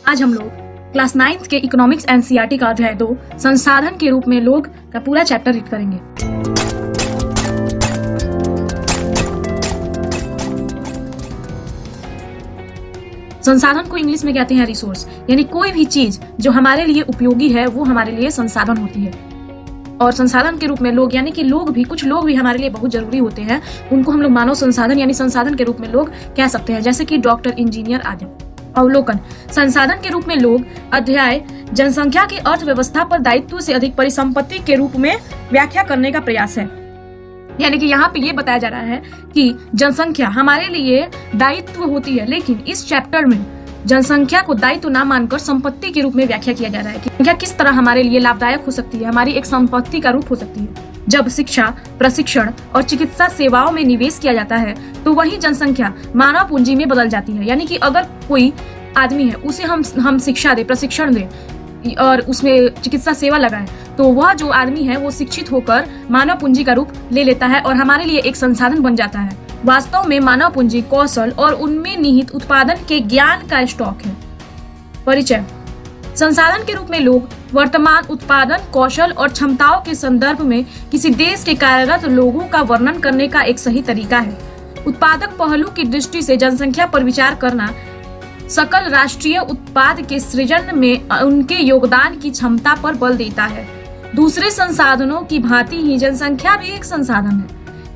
आज हम लोग क्लास 9th के इकोनॉमिक्स एनसीईआरटी का अध्याय 2 संसाधन के रूप में लोग का पूरा चैप्टर रीड करेंगे। संसाधन को इंग्लिश में कहते हैं रिसोर्स, यानी कोई भी चीज जो हमारे लिए उपयोगी है वो हमारे लिए संसाधन होती है। और संसाधन के रूप में लोग, यानी कि लोग भी, कुछ लोग भी हमारे लिए बहुत जरूरी होते हैं, उनको हम लोग मानव संसाधन यानी संसाधन के रूप में लोग कह सकते हैं, जैसे कि डॉक्टर, इंजीनियर आदि। अवलोकन: संसाधन के रूप में लोग अध्याय जनसंख्या की अर्थव्यवस्था पर दायित्व से अधिक परिसंपत्ति के रूप में व्याख्या करने का प्रयास है। यानी कि यहाँ पे ये बताया जा रहा है कि जनसंख्या हमारे लिए दायित्व होती है, लेकिन इस चैप्टर में जनसंख्या को दायित्व ना मानकर संपत्ति के रूप में व्याख्या किया जा रहा है कि संख्या किस तरह हमारे लिए लाभदायक हो सकती है, हमारी एक संपत्ति का रूप हो सकती है। जब शिक्षा, प्रशिक्षण और चिकित्सा सेवाओं में निवेश किया जाता है तो वही जनसंख्या मानव पूंजी में बदल जाती है। यानी कि अगर कोई आदमी है, उसे हम शिक्षा दे, प्रशिक्षण दे और उसमें चिकित्सा सेवा लगाएं, तो वह जो आदमी है वो शिक्षित होकर मानव पूंजी का रूप ले लेता है और हमारे लिए एक संसाधन बन जाता है। वास्तव में मानव पूंजी कौशल और उनमें निहित उत्पादन के ज्ञान का स्टॉक है। परिचय: संसाधन के रूप में लोग वर्तमान उत्पादन कौशल और क्षमताओं के संदर्भ में किसी देश के कार्यरत लोगों का वर्णन करने का एक सही तरीका है। उत्पादक पहलू की दृष्टि से जनसंख्या पर विचार करना सकल राष्ट्रीय उत्पाद के सृजन में उनके योगदान की क्षमता पर बल देता है। दूसरे संसाधनों की भांति ही जनसंख्या भी एक संसाधन है,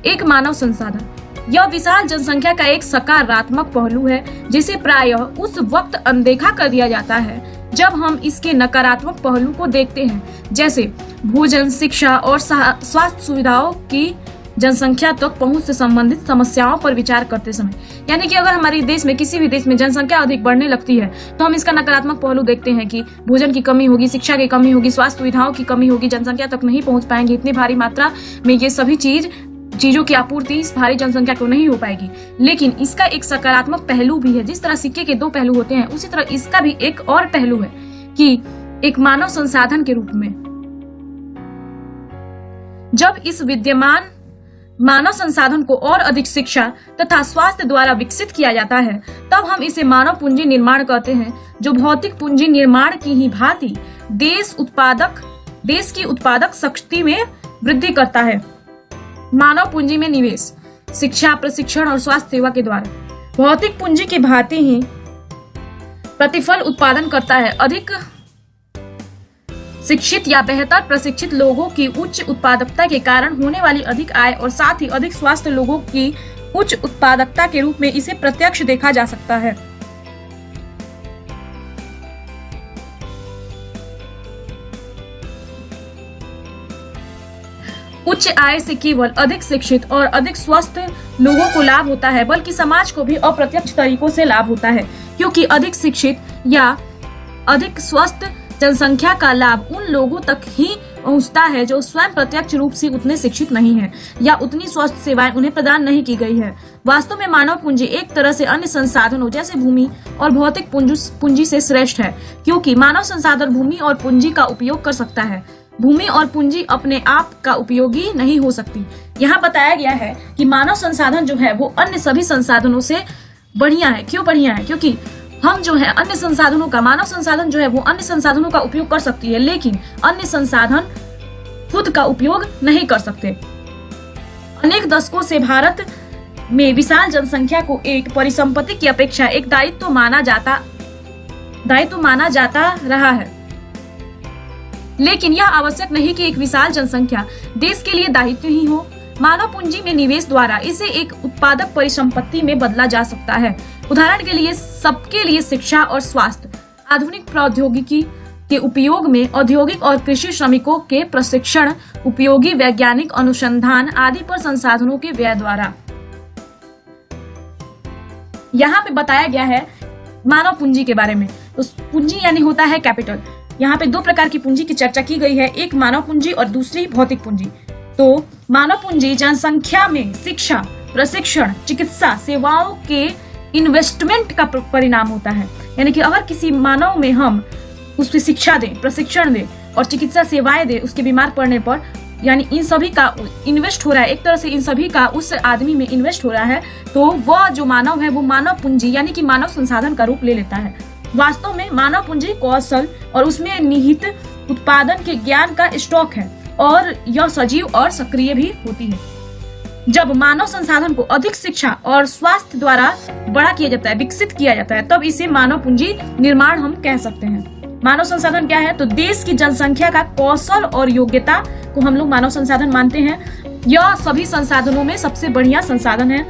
एक मानव संसाधन। यह विशाल जनसंख्या का एक सकारात्मक पहलू है जिसे प्रायः उस वक्त अनदेखा कर दिया जाता है जब हम इसके नकारात्मक पहलू को देखते हैं, जैसे भोजन, शिक्षा और स्वास्थ्य सुविधाओं की जनसंख्या तक पहुंच से संबंधित समस्याओं पर विचार करते समय। यानी कि अगर हमारे देश में, किसी भी देश में जनसंख्या अधिक बढ़ने लगती है तो हम इसका नकारात्मक पहलू देखते हैं कि भोजन की कमी होगी, शिक्षा की कमी होगी, स्वास्थ्य सुविधाओं की कमी होगी, जनसंख्या तक नहीं पहुंच पाएंगे। इतनी भारी मात्रा में ये सभी चीजों की आपूर्ति इस भारी जनसंख्या को नहीं हो पाएगी। लेकिन इसका एक सकारात्मक पहलू भी है। जिस तरह सिक्के के दो पहलू होते हैं, उसी तरह इसका भी एक और पहलू है कि एक मानव संसाधन के रूप में जब इस विद्यमान मानव संसाधन को और अधिक शिक्षा तथा स्वास्थ्य द्वारा विकसित किया जाता है, तब हम इसे मानव पूंजी निर्माण कहते हैं, जो भौतिक पूंजी निर्माण की ही भांति देश की उत्पादक शक्ति में वृद्धि करता है। मानव पूंजी में निवेश शिक्षा, प्रशिक्षण और स्वास्थ्य सेवा के द्वारा भौतिक पूंजी की भांति ही प्रतिफल उत्पादन करता है। अधिक शिक्षित या बेहतर प्रशिक्षित लोगों की उच्च उत्पादकता के कारण होने वाली अधिक आय और साथ ही अधिक स्वास्थ्य लोगों की उच्च उत्पादकता के रूप में इसे प्रत्यक्ष देखा जा सकता है। उच्च आय से केवल अधिक शिक्षित और अधिक स्वस्थ लोगों को लाभ होता है, बल्कि समाज को भी अप्रत्यक्ष तरीकों से लाभ होता है, क्योंकि अधिक शिक्षित या अधिक स्वस्थ जनसंख्या का लाभ उन लोगों तक ही पहुंचता है जो स्वयं प्रत्यक्ष रूप से उतने शिक्षित नहीं हैं या उतनी स्वस्थ सेवाएं उन्हें प्रदान नहीं की गई है। वास्तव में मानव पूंजी एक तरह से अन्य संसाधनों जैसे भूमि और भौतिक पूंजी से श्रेष्ठ है, क्योंकि मानव संसाधन भूमि और पूंजी का उपयोग कर सकता है। भूमि और पूंजी अपने आप का उपयोगी नहीं हो सकती। यहाँ बताया गया है कि मानव संसाधन जो है वो अन्य सभी संसाधनों से बढ़िया है। क्यों बढ़िया है? क्योंकि हम जो है अन्य संसाधनों का, मानव संसाधन जो है वो अन्य संसाधनों का उपयोग कर सकती है, लेकिन अन्य संसाधन खुद का उपयोग नहीं कर सकते। अनेक दशकों से भारत में विशाल जनसंख्या को एक परिसंपत्ति की अपेक्षा एक दायित्व माना जाता रहा है। लेकिन यह आवश्यक नहीं कि एक विशाल जनसंख्या देश के लिए दायित्व ही हो। मानव पूंजी में निवेश द्वारा इसे एक उत्पादक परिसंपत्ति में बदला जा सकता है। उदाहरण के लिए सबके लिए शिक्षा और स्वास्थ्य, आधुनिक प्रौद्योगिकी के उपयोग में औद्योगिक और कृषि श्रमिकों के प्रशिक्षण, उपयोगी वैज्ञानिक अनुसंधान आदि पर संसाधनों के व्यय द्वारा। यहाँ पे बताया गया है मानव पूंजी के बारे में। तो पूंजी यानी होता है कैपिटल। यहाँ पे दो प्रकार की पूंजी की चर्चा की गई है, एक मानव पूंजी और दूसरी भौतिक पूंजी। तो मानव पूंजी जनसंख्या में शिक्षा, प्रशिक्षण, चिकित्सा सेवाओं के इन्वेस्टमेंट का परिणाम होता है। यानी कि अगर किसी मानव में हम उसकी शिक्षा दें, प्रशिक्षण दें और चिकित्सा सेवाएं दें उसके बीमार पड़ने पर, यानी इन सभी का इन्वेस्ट हो रहा है, एक तरह से इन सभी का उस आदमी में इन्वेस्ट हो रहा है, तो वह जो मानव है वो मानव पूंजी यानी कि मानव संसाधन का रूप ले लेता है। वास्तव में मानव पूंजी कौशल और उसमें निहित उत्पादन के ज्ञान का स्टॉक है और यह सजीव और सक्रिय भी होती है। जब मानव संसाधन को अधिक शिक्षा और स्वास्थ्य द्वारा बड़ा किया जाता है, विकसित किया जाता है, तब इसे मानव पूंजी निर्माण हम कह सकते हैं। मानव संसाधन क्या है? तो देश की जनसंख्या का कौशल और योग्यता को हम लोग मानव संसाधन मानते हैं। यह सभी संसाधनों में सबसे बढ़िया संसाधन है,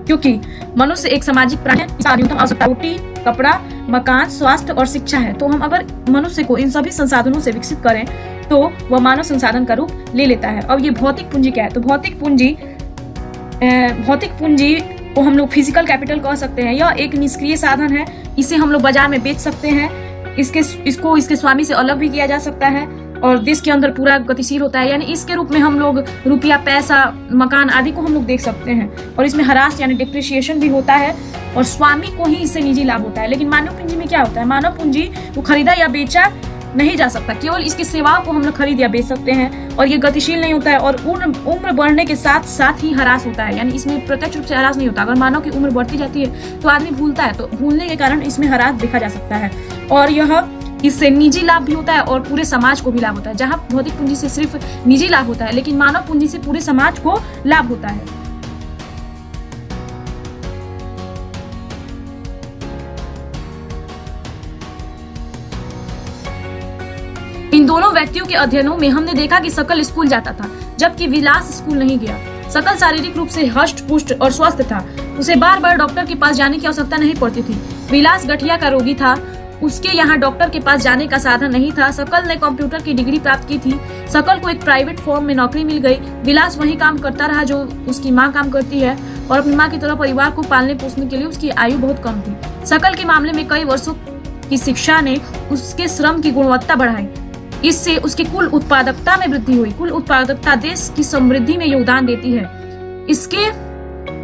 क्योंकि मनुष्य एक सामाजिक प्राणी है। इसका न्यूनतम आवश्यकता रोटी, कपड़ा, मकान, स्वास्थ्य और शिक्षा है। तो हम अगर मनुष्य को इन सभी संसाधनों से विकसित करें तो वह मानव संसाधन का रूप ले लेता है। अब ये भौतिक पूंजी क्या है? तो भौतिक पूंजी को हम लोग फिजिकल कैपिटल कह सकते हैं। यह एक निष्क्रिय साधन है, इसे हम लोग बाजार में बेच सकते हैं। इसको इसके स्वामी से अलग भी किया जा सकता है और देश के अंदर पूरा गतिशील होता है। यानी इसके रूप में हम लोग रुपया, पैसा, मकान आदि को हम लोग देख सकते हैं और इसमें ह्रास यानी डिप्रिसिएशन भी होता है और स्वामी को ही इससे निजी लाभ होता है। लेकिन मानव पूंजी में क्या होता है? मानव पूंजी को खरीदा या बेचा नहीं जा सकता, केवल इसकी सेवाओं को हम लोग खरीद या बेच सकते हैं और ये गतिशील नहीं होता है और उम्र बढ़ने के साथ साथ ही ह्रास होता है। यानी इसमें प्रत्यक्ष रूप से ह्रास नहीं होता। अगर मानव की उम्र बढ़ती जाती है तो आदमी भूलता है, तो भूलने के कारण इसमें ह्रास देखा जा सकता है और यह इससे निजी लाभ भी होता है और पूरे समाज को भी लाभ होता है। जहां भौतिक पूंजी से सिर्फ निजी लाभ होता है, लेकिन मानव पूंजी से पूरे समाज को लाभ होता है। इन दोनों व्यक्तियों के अध्ययनों में हमने देखा कि सकल स्कूल जाता था, जबकि विलास स्कूल नहीं गया। सकल शारीरिक रूप से हष्ट पुष्ट और स्वस्थ था, उसे बार बार डॉक्टर के पास जाने की आवश्यकता नहीं पड़ती थी। विलास गठिया का रोगी था, उसके यहाँ डॉक्टर के पास जाने का साधन नहीं था। सकल ने कंप्यूटर की डिग्री प्राप्त की थी। सकल को एक प्राइवेट फर्म में नौकरी मिल गई। विलास वही काम करता रहा जो उसकी माँ काम करती है और अपनी माँ की तरह परिवार को पालने पोसने के लिए उसकी आयु बहुत कम थी। सकल के मामले में कई वर्षों की शिक्षा ने उसके श्रम की गुणवत्ता बढ़ाई। इससे उसकी कुल उत्पादकता में वृद्धि हुई। कुल उत्पादकता देश की समृद्धि में योगदान देती है। इसके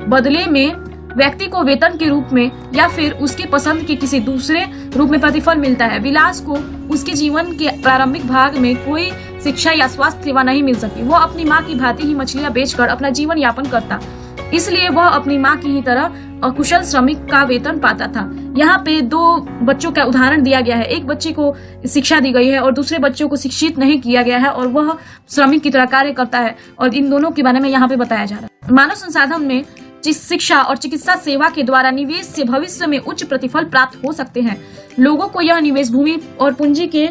बदले में व्यक्ति को वेतन के रूप में या फिर उसके पसंद के किसी दूसरे रूप में प्रतिफल मिलता है। विलास को उसके जीवन के प्रारंभिक भाग में कोई शिक्षा या स्वास्थ्य सेवा नहीं मिल सकी। वह अपनी माँ की भांति ही मछलियां बेचकर अपना जीवन यापन करता, इसलिए वह अपनी माँ की ही तरह अकुशल श्रमिक का वेतन पाता था। यहाँ पे दो बच्चों का उदाहरण दिया गया है। एक बच्चे को शिक्षा दी गई है और दूसरे बच्चों को शिक्षित नहीं किया गया है और वह श्रमिक की तरह कार्य करता है और इन दोनों के बारे में यहाँ पे बताया जा रहा है। मानव संसाधन में शिक्षा और चिकित्सा सेवा के द्वारा निवेश से भविष्य में उच्च प्रतिफल प्राप्त हो सकते हैं। लोगों को यह निवेश भूमि और पूंजी के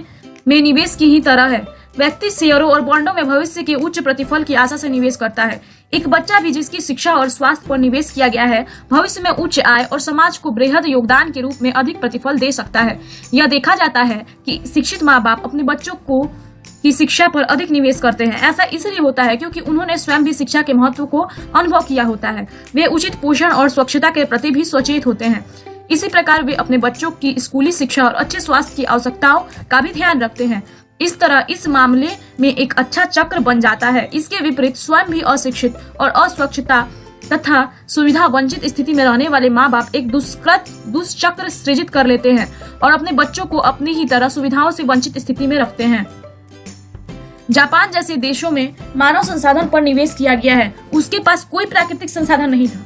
में निवेश की ही तरह है। व्यक्ति शेयरों और बॉन्डों में भविष्य के उच्च प्रतिफल की आशा से निवेश करता है। एक बच्चा भी जिसकी शिक्षा और स्वास्थ्य पर निवेश किया गया है, भविष्य में उच्च आय और समाज को बृहद योगदान के रूप में अधिक प्रतिफल दे सकता है। यह देखा जाता है कि शिक्षित माँ बाप अपने बच्चों को की शिक्षा पर अधिक निवेश करते हैं। ऐसा इसलिए होता है क्योंकि उन्होंने स्वयं भी शिक्षा के महत्व को अनुभव किया होता है। वे उचित पोषण और स्वच्छता के प्रति भी सचेत होते हैं। इसी प्रकार वे अपने बच्चों की स्कूली शिक्षा और अच्छे स्वास्थ्य की आवश्यकताओं का भी ध्यान रखते हैं। इस तरह इस मामले में एक अच्छा चक्र बन जाता है। इसके विपरीत स्वयं भी अशिक्षित और अस्वच्छता तथा सुविधा वंचित स्थिति में रहने वाले माँ बाप एक दुष्चक्र सृजित कर लेते हैं और अपने बच्चों को अपनी ही तरह सुविधाओं से वंचित स्थिति में रखते हैं। जापान जैसे देशों में मानव संसाधन पर निवेश किया गया है। उसके पास कोई प्राकृतिक संसाधन नहीं था।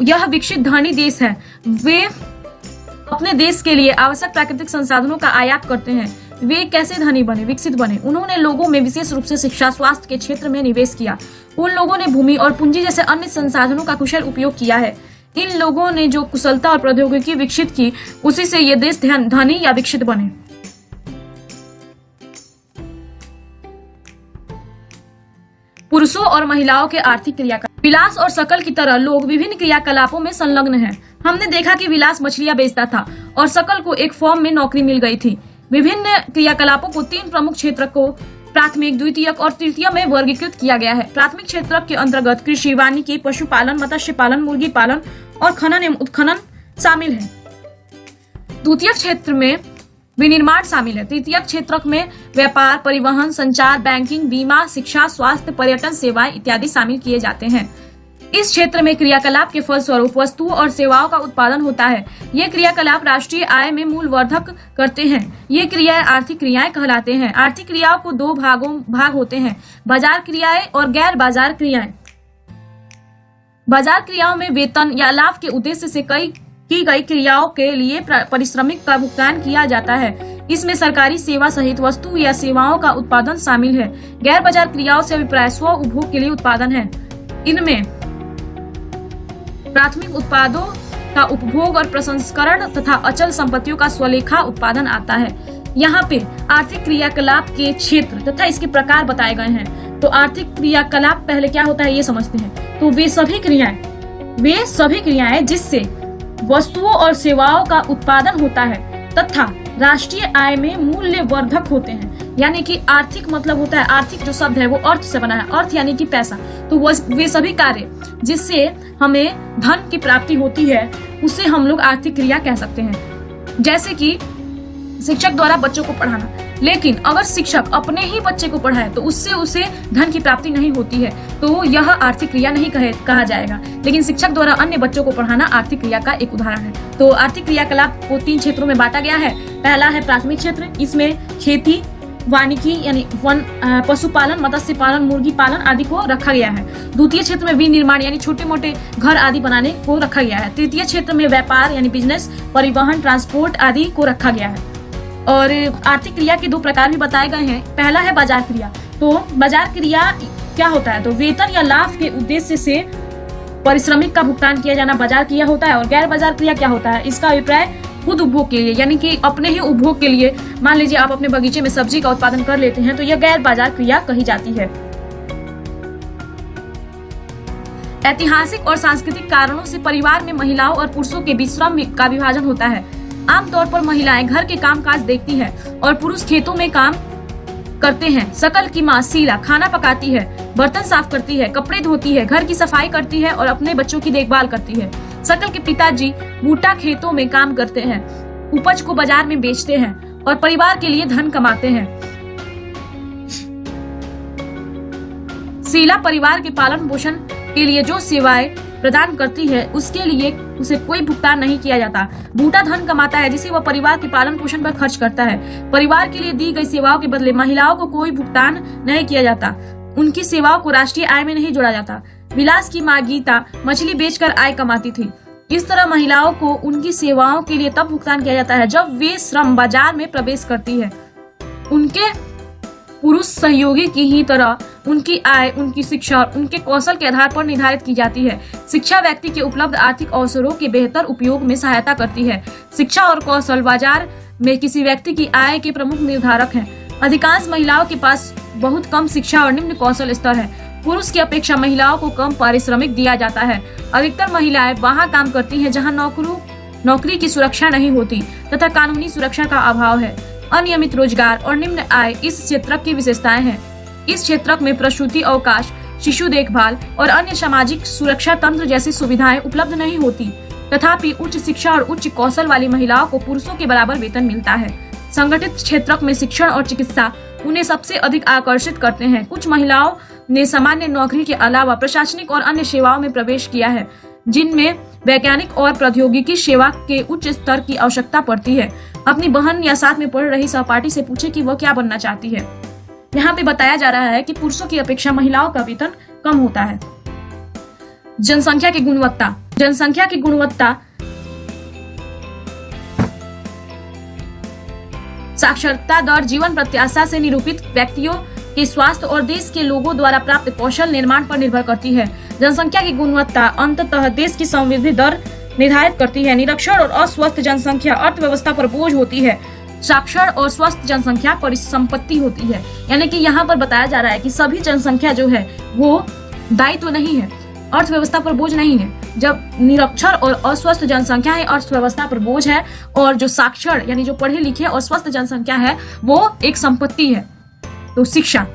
यह विकसित धनी देश है। वे अपने देश के लिए आवश्यक प्राकृतिक संसाधनों का आयात करते हैं। वे कैसे धनी बने, विकसित बने? उन्होंने लोगों में विशेष रूप से शिक्षा, स्वास्थ्य के क्षेत्र में निवेश किया। उन लोगों ने भूमि और पूंजी जैसे अन्य संसाधनों का कुशल उपयोग किया है। इन लोगों ने जो कुशलता और प्रौद्योगिकी विकसित की, उसी से ये देश धनी या विकसित बने। पुरुषों और महिलाओं के आर्थिक क्रियाकलाप। विलास और सकल की तरह लोग विभिन्न क्रियाकलापों में संलग्न हैं। हमने देखा कि विलास मछलियां बेचता था और सकल को एक फर्म में नौकरी मिल गई थी। विभिन्न क्रियाकलापों को तीन प्रमुख क्षेत्र को प्राथमिक, द्वितीयक और तृतीय में वर्गीकृत किया गया है। प्राथमिक क्षेत्र के अंतर्गत कृषि, वानिकी, पशुपालन, मत्स्य पालन, मुर्गी पालन और खनन एवं उत्खनन शामिल है। द्वितीयक क्षेत्र में विनिर्माण शामिल है। तृतीयक क्षेत्र में व्यापार, परिवहन, संचार, बैंकिंग, बीमा, शिक्षा, स्वास्थ्य, पर्यटन सेवाएं इत्यादि शामिल किए जाते हैं। इस क्षेत्र में क्रियाकलाप के फलस्वरूप वस्तुओं और सेवाओं का उत्पादन होता है। ये क्रियाकलाप राष्ट्रीय आय में मूल्यवर्धक करते हैं। ये क्रियाएं आर्थिक क्रियाएं कहलाते हैं। आर्थिक क्रियाओं को दो भाग होते हैं, बाजार क्रियाएं और गैर बाजार क्रियाएं। बाजार क्रियाओं में वेतन या लाभ के उद्देश्य से कई की गई क्रियाओं के लिए पारिश्रमिक का भुगतान किया जाता है। इसमें सरकारी सेवा सहित वस्तु या सेवाओं का उत्पादन शामिल है। गैर बाजार क्रियाओं से अभिप्राय स्व उपभोग के लिए उत्पादन है। इनमें प्राथमिक उत्पादों का उपभोग और प्रसंस्करण तथा अचल संपत्तियों का स्वलेखा उत्पादन आता है। यहाँ पे आर्थिक क्रियाकलाप के क्षेत्र तथा इसके प्रकार बताए गए हैं। तो आर्थिक क्रियाकलाप पहले क्या होता है ये समझते हैं। तो वे सभी क्रियाएं जिससे वस्तुओं और सेवाओं का उत्पादन होता है तथा राष्ट्रीय आय में मूल्य वर्धक होते हैं। यानी कि आर्थिक मतलब होता है, आर्थिक जो शब्द है वो अर्थ से बना है, अर्थ यानी कि पैसा। तो वे सभी कार्य जिससे हमें धन की प्राप्ति होती है उसे हम लोग आर्थिक क्रिया कह सकते हैं। जैसे कि शिक्षक द्वारा बच्चों को पढ़ाना, लेकिन अगर शिक्षक अपने ही बच्चे को पढ़ाए तो उससे उसे धन की प्राप्ति नहीं होती है, तो यह आर्थिक क्रिया नहीं कहा जाएगा। लेकिन शिक्षक द्वारा अन्य बच्चों को पढ़ाना आर्थिक क्रिया का एक उदाहरण है। तो आर्थिक क्रियाकलाप को 3 क्षेत्रों में बांटा गया है। पहला है प्राथमिक क्षेत्र, इसमें खेती, वानिकी यानी पशुपालन, मत्स्य पालन, मुर्गी पालन आदि को रखा गया है। द्वितीय क्षेत्र में विनिर्माण यानी छोटे मोटे घर आदि बनाने को रखा गया है। तृतीय क्षेत्र में व्यापार यानी बिजनेस, परिवहन, ट्रांसपोर्ट आदि को रखा गया है। और आर्थिक क्रिया के 2 प्रकार भी बताए गए हैं। पहला है बाजार क्रिया। तो बाजार क्रिया क्या होता है? तो वेतन या लाभ के उद्देश्य से पारिश्रमिक का भुगतान किया जाना बाजार क्रिया होता है। और गैर बाजार क्रिया क्या होता है? इसका अभिप्राय खुद उपभोग के लिए यानी कि अपने ही उपभोग के लिए, मान लीजिए आप अपने बगीचे में सब्जी का उत्पादन कर लेते हैं तो यह गैर बाजार क्रिया कही जाती है। ऐतिहासिक और सांस्कृतिक कारणों से परिवार में महिलाओं और पुरुषों के बीच श्रम का विभाजन होता है। आमतौर पर महिलाएं घर के कामकाज देखती है और पुरुष खेतों में काम करते हैं। सकल की माँ शीला खाना पकाती है, बर्तन साफ करती है, कपड़े धोती है, घर की सफाई करती है और अपने बच्चों की देखभाल करती है। सकल के पिताजी बूटा खेतों में काम करते हैं, उपज को बाजार में बेचते हैं और परिवार के लिए धन कमाते हैं। शीला परिवार के पालन पोषण के लिए जो सेवाएं प्रदान करती है उसके लिए उसे कोई भुगतान नहीं किया जाता। बूटा धन कमाता है जिसे वह परिवार के पालन पोषण पर खर्च करता है। परिवार के लिए दी गई सेवाओं के बदले महिलाओं को कोई भुगतान नहीं किया जाता। उनकी सेवाओं को राष्ट्रीय आय में नहीं जोड़ा जाता। विलास की माँ गीता मछली बेचकर आय कमाती थी। इस तरह महिलाओं को उनकी सेवाओं के लिए तब भुगतान किया जाता है जब वे श्रम बाजार में प्रवेश करती है। उनके पुरुष सहयोगी की ही तरह उनकी आय, उनकी शिक्षा और उनके कौशल के आधार पर निर्धारित की जाती है। शिक्षा व्यक्ति के उपलब्ध आर्थिक अवसरों के बेहतर उपयोग में सहायता करती है। शिक्षा और कौशल बाजार में किसी व्यक्ति की आय के प्रमुख निर्धारक हैं। अधिकांश महिलाओं के पास बहुत कम शिक्षा और निम्न कौशल स्तर है। पुरुष की अपेक्षा महिलाओं को कम पारिश्रमिक दिया जाता है। अधिकतर महिलाएं वहां काम करती हैं जहां नौकरी की सुरक्षा नहीं होती तथा कानूनी सुरक्षा का अभाव है। अनियमित रोजगार और निम्न आय इस क्षेत्र की विशेषताएं हैं। इस क्षेत्र में प्रसूति अवकाश, शिशु देखभाल और अन्य सामाजिक सुरक्षा तंत्र जैसी सुविधाएं उपलब्ध नहीं होती। तथापि उच्च शिक्षा और उच्च कौशल वाली महिलाओं को पुरुषों के बराबर वेतन मिलता है। संगठित क्षेत्र में शिक्षण और चिकित्सा उन्हें सबसे अधिक आकर्षित करते हैं। कुछ महिलाओं ने सामान्य नौकरी के अलावा प्रशासनिक और अन्य सेवाओं में प्रवेश किया है जिनमें वैज्ञानिक और प्रौद्योगिकी सेवा के उच्च स्तर की आवश्यकता पड़ती है। अपनी बहन या साथ में पढ़ रही सहपाठी से पूछे कि वह क्या बनना चाहती है। यहाँ पे बताया जा रहा है कि पुरुषों की अपेक्षा महिलाओं का वेतन कम होता है। जनसंख्या की गुणवत्ता साक्षरता दर, जीवन प्रत्याशा से निरूपित व्यक्तियों के स्वास्थ्य और देश के लोगों द्वारा प्राप्त कौशल निर्माण पर निर्भर करती है। जनसंख्या की गुणवत्ता अंततः देश की समृद्धि दर निर्धारित करती है। निरक्षर और अस्वस्थ जनसंख्या अर्थव्यवस्था पर बोझ होती है। साक्षर और स्वस्थ जनसंख्या परिसंपत्ति होती है। यानी कि यहाँ पर बताया जा रहा है कि सभी जनसंख्या जो है वो दायित्व नहीं है, अर्थव्यवस्था पर बोझ नहीं है। जब निरक्षर और अस्वस्थ जनसंख्या है अर्थव्यवस्था पर बोझ है, और जो साक्षर यानी जो पढ़े लिखे और स्वस्थ जनसंख्या है वो एक संपत्ति है। तो शिक्षा,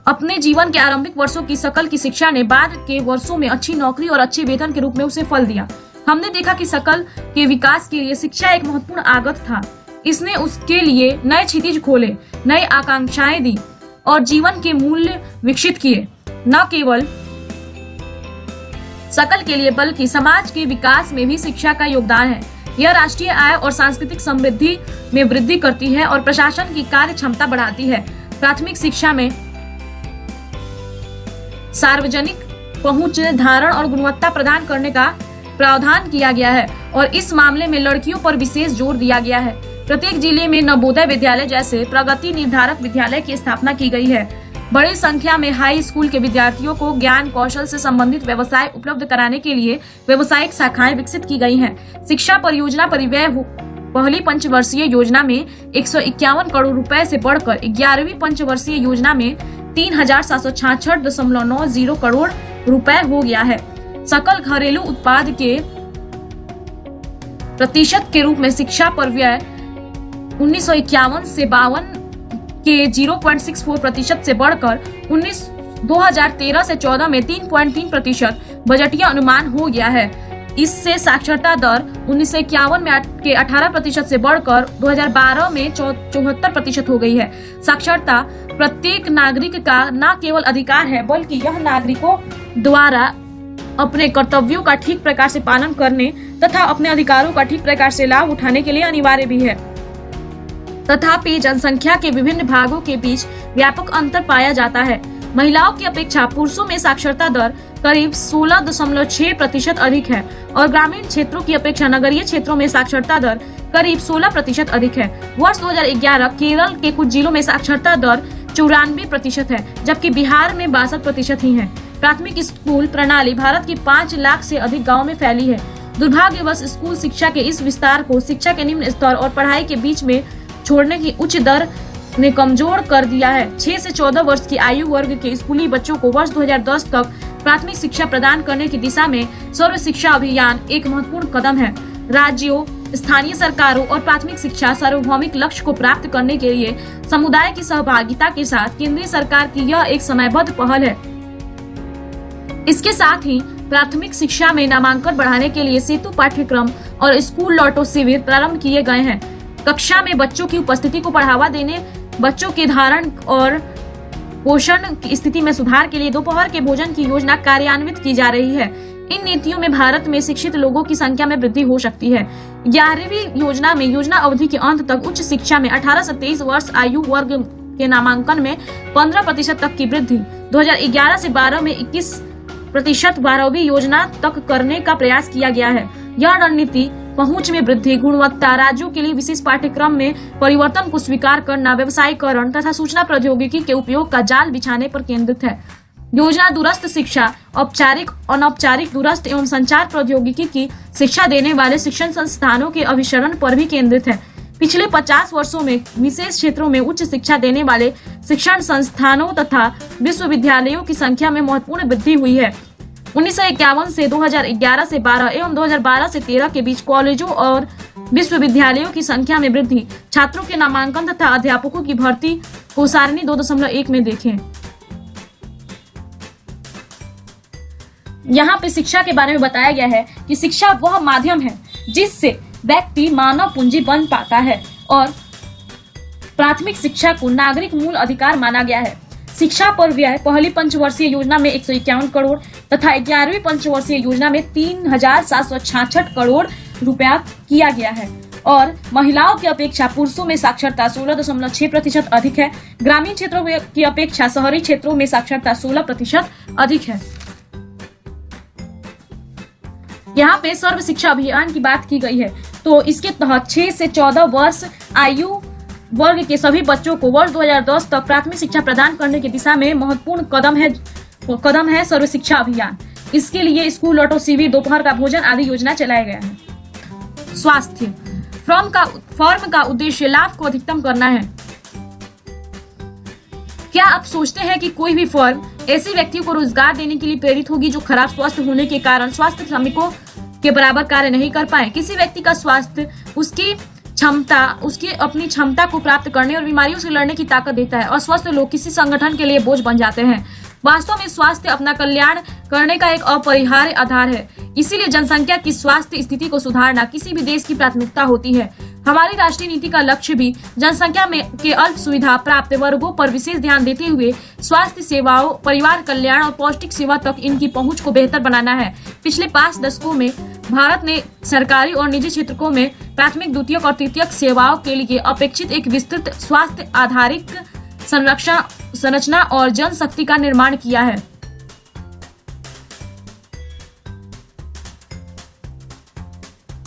अपने जीवन के आरंभिक वर्षों की सकल की शिक्षा ने बाद के वर्षों में अच्छी नौकरी और अच्छे वेतन के रूप में उसे फल दिया। हमने देखा कि सकल के विकास के लिए शिक्षा एक महत्वपूर्ण आगत था। इसने उसके लिए नए क्षितिज खोले, नई आकांक्षाएं दी और जीवन के मूल्य विकसित किए। न केवल सकल के लिए बल्कि समाज के विकास में भी शिक्षा का योगदान है। यह राष्ट्रीय आय और सांस्कृतिक समृद्धि में वृद्धि करती है और प्रशासन की कार्य क्षमता बढ़ाती है। प्राथमिक शिक्षा में सार्वजनिक पहुंच, धारण और गुणवत्ता प्रदान करने का प्रावधान किया गया है। और इस मामले में लड़कियों पर विशेष जोर दिया गया है। प्रत्येक जिले में नवोदय विद्यालय जैसे प्रगति निर्धारक विद्यालय की स्थापना की गई है। बड़ी संख्या में हाई स्कूल के विद्यार्थियों को ज्ञान कौशल से संबंधित व्यवसाय उपलब्ध कराने के लिए व्यावसायिक शाखाएं विकसित की गई हैं। शिक्षा परियोजना परिव्यय पहली पंचवर्षीय योजना में 151 करोड़ रुपए से बढ़कर 11वीं पंचवर्षीय योजना में 3766.90 करोड़ रुपए हो गया है। सकल घरेलू उत्पाद के प्रतिशत के रूप में शिक्षा पर व्यय 1951 से 52 के 0.64% से बढ़कर 2013 से 14 में 3.3% बजटीय अनुमान हो गया है। इससे साक्षरता दर 1951 में के 18% से बढ़कर 2012 में 74% हो गई है। साक्षरता प्रत्येक नागरिक का न केवल अधिकार है बल्कि यह नागरिकों द्वारा अपने कर्तव्यों का ठीक प्रकार से पालन करने तथा अपने अधिकारों का ठीक प्रकार से लाभ उठाने के लिए अनिवार्य भी है। तथापि जनसंख्या के विभिन्न भागों के बीच व्यापक अंतर पाया जाता है। महिलाओं की अपेक्षा पुरुषों में साक्षरता दर करीब 16.6% अधिक है और ग्रामीण क्षेत्रों की अपेक्षा नगरीय क्षेत्रों में साक्षरता दर करीब 16% अधिक है। वर्ष 2011 केरल के कुछ जिलों में साक्षरता दर 94% है, जबकि बिहार में 62% ही है। प्राथमिक स्कूल प्रणाली भारत की 5 लाख से अधिक गाँव में फैली है। दुर्भाग्यवश स्कूल शिक्षा के इस विस्तार को शिक्षा के निम्न स्तर और पढ़ाई के बीच में छोड़ने की उच्च दर ने कमजोर कर दिया है। 6 से 14 वर्ष की आयु वर्ग के स्कूली बच्चों को वर्ष 2010 तक प्राथमिक शिक्षा प्रदान करने की दिशा में सर्व शिक्षा अभियान एक महत्वपूर्ण कदम है। राज्यों, स्थानीय सरकारों और प्राथमिक शिक्षा सार्वभौमिक लक्ष्य को प्राप्त करने के लिए समुदाय की सहभागिता के साथ केंद्रीय सरकार की यह एक समयबद्ध पहल है। इसके साथ ही प्राथमिक शिक्षा में नामांकन बढ़ाने के लिए सेतु पाठ्यक्रम और स्कूल लौटो शिविर प्रारंभ किए गए हैं। कक्षा में बच्चों की उपस्थिति को बढ़ावा देने, बच्चों के धारण और पोषण की स्थिति में सुधार के लिए दोपहर के भोजन की योजना कार्यान्वित की जा रही है। इन नीतियों में भारत में शिक्षित लोगों की संख्या में वृद्धि हो सकती है। 11वीं योजना में योजना अवधि के अंत तक उच्च शिक्षा में 18 से 23 वर्ष आयु वर्ग के नामांकन में 15% तक की वृद्धि, 2011 से 12 में 21% 12वीं योजना तक करने का प्रयास किया गया है। यह रणनीति पहुंच में वृद्धि, गुणवत्ता, राज्यों के लिए विशेष पाठ्यक्रम में परिवर्तन को स्वीकार करना, व्यवसायीकरण तथा सूचना प्रौद्योगिकी के उपयोग का जाल बिछाने पर केंद्रित है। योजना दूरस्थ शिक्षा, औपचारिक, अनौपचारिक, दूरस्थ एवं संचार प्रौद्योगिकी की शिक्षा देने वाले शिक्षण संस्थानों के अभिसरण पर भी केंद्रित है। पिछले 50 वर्षों में विशेष क्षेत्रों में उच्च शिक्षा देने वाले शिक्षण संस्थानों तथा विश्वविद्यालयों की संख्या में महत्वपूर्ण वृद्धि हुई है। 1951 से 2011 से 12 एवं 2012 से 13 के बीच कॉलेजों और विश्वविद्यालयों की संख्या में वृद्धि, छात्रों के नामांकन तथा अध्यापकों की भर्ती को सारणी 2.1 में देखें। यहाँ पे शिक्षा के बारे में बताया गया है कि शिक्षा वह माध्यम है जिससे व्यक्ति मानव पूंजी बन पाता है और प्राथमिक शिक्षा को नागरिक मूल अधिकार माना गया है। शिक्षा पर व्यय पहली पंचवर्षीय योजना में 151 करोड़ तथा 11वीं पंचवर्षीय योजना में 3766 करोड़ रुपया किया गया है और महिलाओं की अपेक्षा पुरुषों में साक्षरता 16.6% अधिक है। ग्रामीण क्षेत्रों की अपेक्षा शहरी क्षेत्रों में साक्षरता 16% अधिक है। यहाँ पे सर्व शिक्षा अभियान की बात की गई है, तो इसके तहत 6 से 14 वर्ष आयु वर्ग के सभी बच्चों को वर्ष 2010 तक प्राथमिक शिक्षा प्रदान करने की दिशा में महत्वपूर्ण कदम है सर्व शिक्षा अभियान। इसके लिए स्कूल लौटो शिविर, दोपहर का भोजन आदि योजना चलाया गया है। स्वास्थ्य फर्म का उद्देश्य लाभ को अधिकतम करना है। क्या आप सोचते हैं कि कोई भी फर्म ऐसे व्यक्तियों को रोजगार देने के लिए प्रेरित होगी जो खराब स्वास्थ्य होने के कारण स्वास्थ्य श्रमिकों के बराबर कार्य नहीं कर पाए? किसी व्यक्ति का स्वास्थ्य उसकी अपनी क्षमता को प्राप्त करने और बीमारियों से लड़ने की ताकत देता है और स्वस्थ लोग किसी संगठन के लिए बोझ बन जाते हैं। वास्तव में स्वास्थ्य अपना कल्याण करने का एक अपरिहार्य आधार है। इसीलिए जनसंख्या की स्वास्थ्य स्थिति को सुधारना किसी भी देश की प्राथमिकता होती है। हमारी राष्ट्रीय नीति का लक्ष्य भी जनसंख्या में के अल्प सुविधा प्राप्त वर्गों पर विशेष ध्यान देते हुए स्वास्थ्य सेवाओं, परिवार कल्याण और पौष्टिक सेवा तक इनकी पहुंच को बेहतर बनाना है। पिछले 5 दशकों में भारत ने सरकारी और निजी क्षेत्रों में प्राथमिक, द्वितीयक और तृतीयक सेवाओं के लिए अपेक्षित एक विस्तृत स्वास्थ्य आधारित संरचना और जनशक्ति का निर्माण किया है।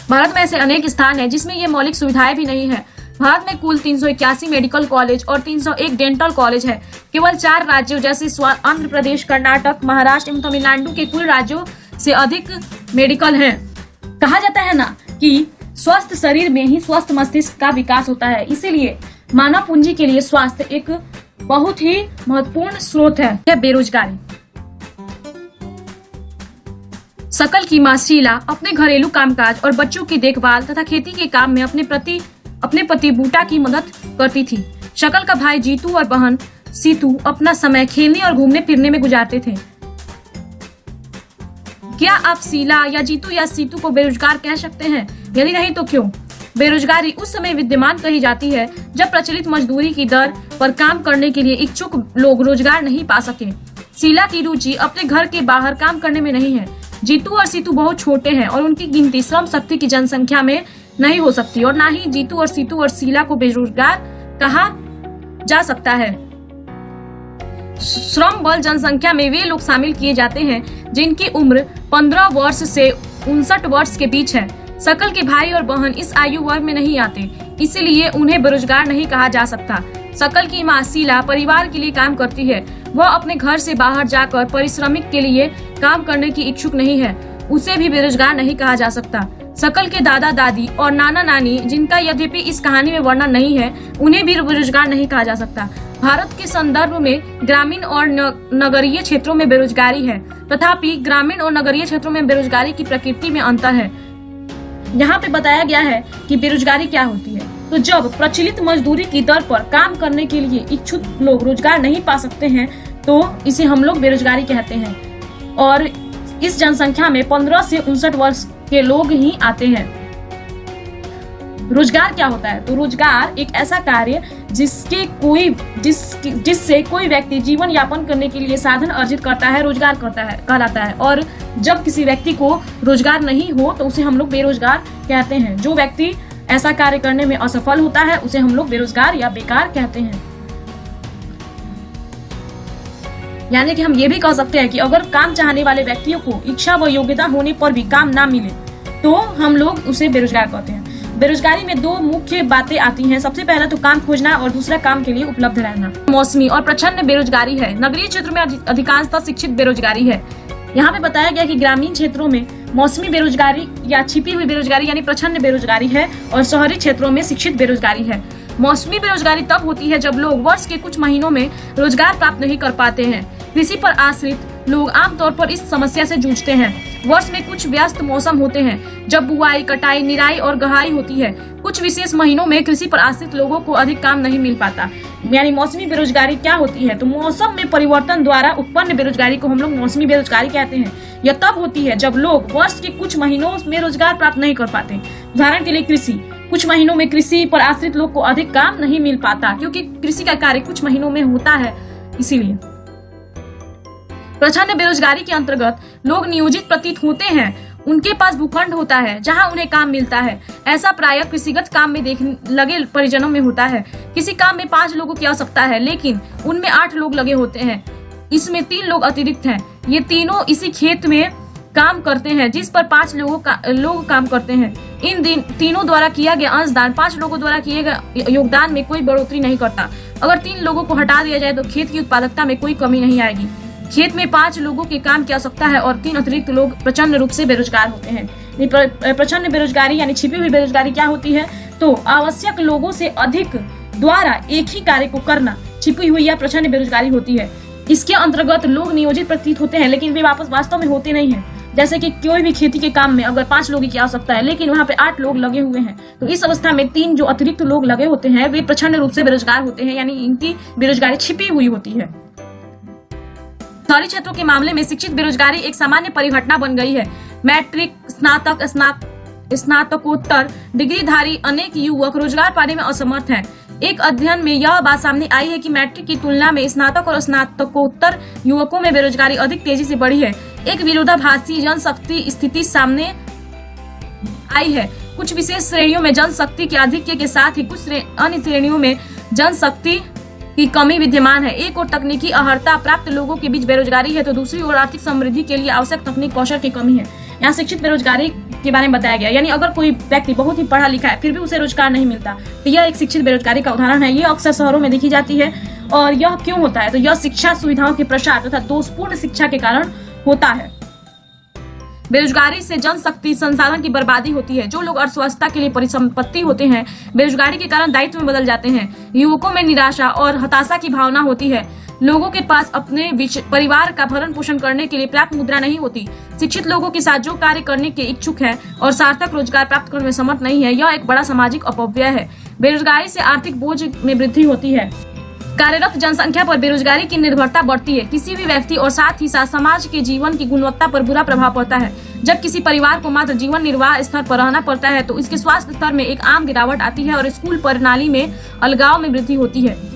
भारत में ऐसे अनेक स्थान हैं जिसमें ये मौलिक सुविधाएं भी नहीं है। भारत में कुल 381 मेडिकल कॉलेज और 301 डेंटल कॉलेज है। केवल 4 राज्यों जैसे आंध्र प्रदेश, कर्नाटक, महाराष्ट्र एवं तमिलनाडु के कुल राज्यों से अधिक मेडिकल हैं। कहा जाता है ना कि स्वस्थ शरीर में ही स्वस्थ मस्तिष्क का विकास होता है, इसीलिए मानव पूंजी के लिए स्वास्थ्य एक बहुत ही महत्वपूर्ण स्रोत है। बेरोजगारी। शकल की मां शीला अपने घरेलू कामकाज और बच्चों की देखभाल तथा खेती के काम में अपने पति बूटा की मदद करती थी। शकल का भाई जीतू और बहन सीतू अपना समय खेलने और घूमने फिरने में गुजारते थे। क्या आप शीला या जीतू या सीतू को बेरोजगार कह सकते हैं? यदि नहीं तो क्यों? बेरोजगारी उस समय विद्यमान कही जाती है जब प्रचलित मजदूरी की दर पर काम करने के लिए इच्छुक लोग रोजगार नहीं पा सके। शीला की रुचि अपने घर के बाहर काम करने में नहीं है। जीतू और सीतू बहुत छोटे हैं और उनकी गिनती श्रम शक्ति की जनसंख्या में नहीं हो सकती और ना ही जीतू और सीतू और शीला को बेरोजगार कहा जा सकता है। श्रम बल जनसंख्या में वे लोग शामिल किए जाते हैं जिनकी उम्र 15 वर्ष से 59 वर्ष के बीच है। शकल के भाई और बहन इस आयु वर्ग में नहीं आते, इसलिए उन्हें बेरोजगार नहीं कहा जा सकता। शकल की मां शीला परिवार के लिए काम करती है। वह अपने घर से बाहर जाकर परिश्रमिक के लिए काम करने की इच्छुक नहीं है, उसे भी बेरोजगार नहीं कहा जा सकता। शकल के दादा दादी और नाना नानी, जिनका यद्यपि इस कहानी में वर्णन नहीं है, उन्हें भी बेरोजगार नहीं कहा जा सकता। भारत के संदर्भ में ग्रामीण और नगरीय क्षेत्रों में बेरोजगारी है, तथापि ग्रामीण और नगरीय क्षेत्रों में बेरोजगारी की प्रकृति में अंतर है। यहाँ पे बताया गया है कि बेरोजगारी क्या होती है। तो जब प्रचलित मजदूरी की दर पर काम करने के लिए इच्छुक लोग रोजगार नहीं पा सकते हैं तो इसे हम लोग बेरोजगारी कहते हैं और इस जनसंख्या में 15 से 59 वर्ष के लोग ही आते हैं। रोजगार क्या होता है? तो रोजगार एक ऐसा कार्य जिससे कोई व्यक्ति जीवन यापन करने के लिए साधन अर्जित करता है, रोजगार कहलाता है। और जब किसी व्यक्ति को रोजगार नहीं हो तो उसे हम लोग बेरोजगार कहते हैं। जो व्यक्ति ऐसा कार्य करने में असफल होता है उसे हम लोग बेरोजगार या बेकार कहते हैं। यानी कि हम ये भी कह सकते हैं कि अगर काम चाहने वाले व्यक्तियों को इच्छा व योग्यता होने पर भी काम ना मिले तो हम लोग उसे बेरोजगार कहते हैं। बेरोजगारी में 2 मुख्य बातें आती हैं। सबसे पहला तो काम खोजना और दूसरा काम के लिए उपलब्ध रहना। मौसमी और प्रच्छन्न बेरोजगारी है। नगरीय क्षेत्र में अधिकांशतः शिक्षित बेरोजगारी है। यहाँ पे बताया गया कि ग्रामीण क्षेत्रों में मौसमी बेरोजगारी या छिपी हुई बेरोजगारी यानी प्रच्छन्न बेरोजगारी है और शहरी क्षेत्रों में शिक्षित बेरोजगारी है। मौसमी बेरोजगारी तब होती है जब लोग वर्ष के कुछ महीनों में रोजगार प्राप्त नहीं कर पाते हैं। कृषि पर आश्रित लोग आमतौर पर इस समस्या से जूझते हैं। वर्ष में कुछ व्यस्त मौसम होते हैं जब बुआई, कटाई, निराई और गहाई होती है। कुछ विशेष महीनों में कृषि पर आश्रित लोगों को अधिक काम नहीं मिल पाता। यानी मौसमी बेरोजगारी क्या होती है? तो मौसम में परिवर्तन द्वारा उत्पन्न बेरोजगारी को हम लोग मौसमी बेरोजगारी कहते हैं। यह तब होती है जब लोग वर्ष के कुछ महीनों में रोजगार प्राप्त नहीं कर पाते। उदाहरण के लिए कृषि, कुछ महीनों में कृषि पर आश्रित लोग को अधिक काम नहीं मिल पाता क्योंकि कृषि का कार्य कुछ महीनों में होता है, इसीलिए। प्रच्छन्न बेरोजगारी के अंतर्गत लोग नियोजित प्रतीत होते हैं। उनके पास भूखंड होता है जहां उन्हें काम मिलता है। ऐसा प्रायः कृषिगत काम में देखने लगे परिजनों में होता है। किसी काम में 5 लोगों की आवश्यकता है लेकिन उनमें 8 लोग लगे होते हैं। इसमें 3 लोग अतिरिक्त हैं। ये तीनों इसी खेत में काम करते हैं जिस पर 5 लोग काम करते हैं। इन तीनों द्वारा किया गया अंशदान 5 लोगों द्वारा किए गए योगदान में कोई बढ़ोतरी नहीं करता। अगर 3 लोगों को हटा दिया जाए तो खेत की उत्पादकता में कोई कमी नहीं आएगी। खेत में 5 लोगों के काम की आवश्यकता है और 3 अतिरिक्त लोग प्रचंड रूप से बेरोजगार होते हैं। प्रचंड बेरोजगारी यानी छिपी हुई बेरोजगारी क्या होती है? तो आवश्यक लोगों से अधिक द्वारा एक ही कार्य को करना छिपी हुई या प्रचंड बेरोजगारी होती है। इसके अंतर्गत लोग नियोजित प्रतीत होते हैं लेकिन वे वास्तव में होते नहीं हैं। जैसे कि कोई भी खेती के काम में अगर 5 लोगों की आवश्यकता है लेकिन वहाँ पे 8 लोग लगे हुए हैं तो इस अवस्था में 3 जो अतिरिक्त लोग लगे होते हैं वे प्रचंड रूप से बेरोजगार होते हैं, यानी इनकी बेरोजगारी छिपी हुई होती है। शहरी क्षेत्रों के मामले में शिक्षित बेरोजगारी एक सामान्य परिघटना बन गई है। मैट्रिक, स्नातक, स्नातकोत्तर डिग्रीधारी अनेक युवक रोजगार पाने में असमर्थ हैं। एक अध्ययन में यह बात सामने आई है कि मैट्रिक की तुलना में स्नातक और स्नातकोत्तर युवकों में बेरोजगारी अधिक तेजी से बढ़ी है। एक विरोधाभासी जनशक्ति स्थिति सामने आई है। कुछ विशेष श्रेणियों में जनशक्ति के आधिक्य के साथ ही कुछ अन्य श्रेणियों में जनशक्ति की कमी विद्यमान है। एक और तकनीकी अर्हता प्राप्त लोगों के बीच बेरोजगारी है तो दूसरी ओर आर्थिक समृद्धि के लिए आवश्यक तकनीक कौशल की कमी है। यहाँ शिक्षित बेरोजगारी के बारे में बताया गया, यानी अगर कोई व्यक्ति बहुत ही पढ़ा लिखा है फिर भी उसे रोजगार नहीं मिलता, तो यह एक शिक्षित बेरोजगारी का उदाहरण है। ये अक्सर शहरों में देखी जाती है। और यह क्यों होता है? तो यह शिक्षा सुविधाओं के प्रसार तथा दोषपूर्ण शिक्षा के कारण होता है। बेरोजगारी से जनशक्ति संसाधन की बर्बादी होती है। जो लोग अर्थव्यवस्था के लिए परिसंपत्ति होते हैं, बेरोजगारी के कारण दायित्व में बदल जाते हैं। युवकों में निराशा और हताशा की भावना होती है। लोगों के पास अपने परिवार का भरण पोषण करने के लिए पर्याप्त मुद्रा नहीं होती। शिक्षित लोगों के साथ जो कार्य करने के इच्छुक है और सार्थक रोजगार प्राप्त करने में समर्थ नहीं है, यह एक बड़ा सामाजिक अपव्यय है। बेरोजगारी से आर्थिक बोझ में वृद्धि होती है। कार्यरत जनसंख्या पर बेरोजगारी की निर्भरता बढ़ती है। किसी भी व्यक्ति और साथ ही साथ समाज के जीवन की गुणवत्ता पर बुरा प्रभाव पड़ता है। जब किसी परिवार को मात्र जीवन निर्वाह स्तर पर रहना पड़ता है तो इसके स्वास्थ्य स्तर में एक आम गिरावट आती है और स्कूल प्रणाली में अलगाव में वृद्धि होती है।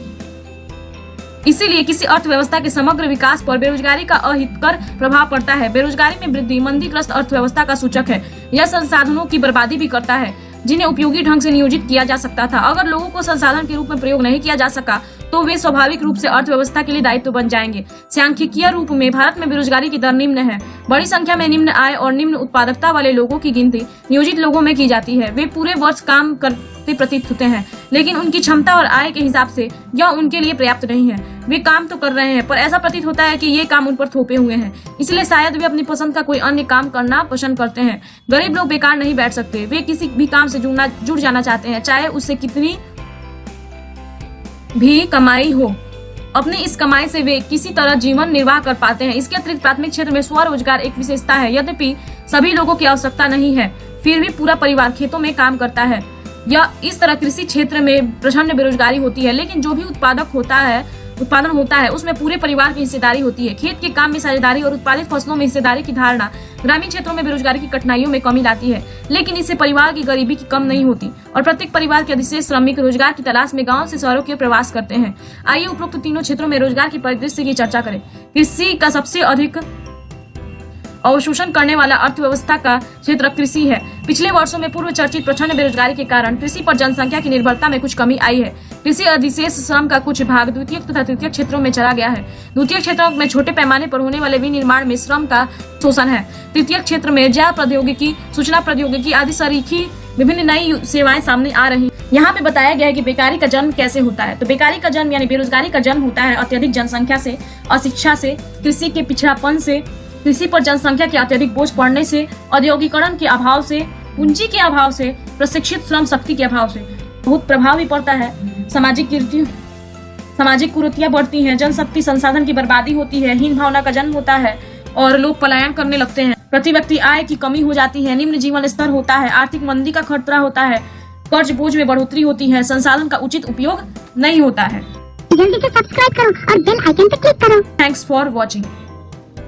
इसीलिए किसी अर्थव्यवस्था के समग्र विकास पर बेरोजगारी का अहितकर प्रभाव पड़ता है। बेरोजगारी में वृद्धि मंदीग्रस्त अर्थव्यवस्था का सूचक है। यह संसाधनों की बर्बादी भी करता है जिन्हें उपयोगी ढंग से नियोजित किया जा सकता था। अगर लोगों को संसाधन के रूप में प्रयोग नहीं किया जा सका तो वे स्वाभाविक रूप से अर्थव्यवस्था के लिए दायित्व बन जाएंगे। सांख्यिकीय रूप में भारत में बेरोजगारी की दर निम्न है। बड़ी संख्या में निम्न आय और निम्न उत्पादकता वाले लोगों की गिनती नियोजित लोगों में की जाती है। वे पूरे वर्ष काम करते प्रतीत होते हैं, लेकिन उनकी क्षमता और आय के हिसाब से यह उनके लिए पर्याप्त नहीं है। वे काम तो कर रहे हैं पर ऐसा प्रतीत होता है कि ये काम उन पर थोपे हुए हैं, इसलिए शायद वे अपनी पसंद का कोई अन्य काम करना पसंद करते हैं। गरीब लोग बेकार नहीं बैठ सकते। वे किसी भी काम से जुड़ जाना चाहते हैं, चाहे उससे कितनी भी कमाई हो। अपनी इस कमाई से वे किसी तरह जीवन निर्वाह कर पाते हैं। इसके अतिरिक्त प्राथमिक क्षेत्र में स्वरोजगार एक विशेषता है। यद्यपि सभी लोगों की आवश्यकता नहीं है, फिर भी पूरा परिवार खेतों में काम करता है। या इस तरह कृषि क्षेत्र में प्रचंड बेरोजगारी होती है, लेकिन जो भी उत्पादन होता है उसमें पूरे परिवार की हिस्सेदारी होती है। खेत के काम में साझेदारी और उत्पादित फसलों में हिस्सेदारी की धारणा ग्रामीण क्षेत्रों में बेरोजगारी की कठिनाइयों में कमी लाती है, लेकिन इससे परिवार की गरीबी की कम नहीं होती और प्रत्येक परिवार के अधिशेष श्रमिक रोजगार की तलाश में गांव से शहरों की ओर प्रवास करते हैं। आइए उपरोक्त तीनों क्षेत्रों में रोजगार की परिदृश्य की चर्चा करें। कृषि का सबसे अधिक अवशोषण करने वाला अर्थव्यवस्था का क्षेत्र कृषि है। पिछले वर्षों में पूर्व चर्चित प्रचंड बेरोजगारी के कारण कृषि पर जनसंख्या की निर्भरता में कुछ कमी आई है। कृषि अधिशेष श्रम का कुछ भाग द्वितीय तथा तृतीय क्षेत्रों में चला गया है। द्वितीय क्षेत्रों में छोटे पैमाने पर होने वाले विनिर्माण में श्रम का शोषण है। तृतीय क्षेत्र में जैव प्रौद्योगिकी, सूचना प्रौद्योगिकी आदि सरीखी विभिन्न नई सेवाएं सामने आ रही। यहाँ पे बताया गया है कि बेकारी का जन्म कैसे होता है। तो बेकारी का जन्म यानी बेरोजगारी का जन्म होता है अत्यधिक जनसंख्या से, अशिक्षा से, कृषि के पिछड़ापन से, कृषि पर जनसंख्या के अत्यधिक बोझ पड़ने से, औद्योगिकरण के अभाव से, पूंजी के अभाव से, प्रशिक्षित श्रम शक्ति के अभाव से। बहुत प्रभाव भी पड़ता है। सामाजिक कुरीतियां बढ़ती हैं, जनशक्ति संसाधन की बर्बादी होती है, हीन भावना का जन्म होता है और लोग पलायन करने लगते हैं। प्रति व्यक्ति आय की कमी हो जाती है, निम्न जीवन स्तर होता है, आर्थिक मंदी का खतरा होता है, कर्ज बोझ में बढ़ोतरी होती है, संसाधन का उचित उपयोग नहीं होता है। जल्दी से सब्सक्राइब करो और बेल आइकन पे क्लिक करो। Thanks for watching.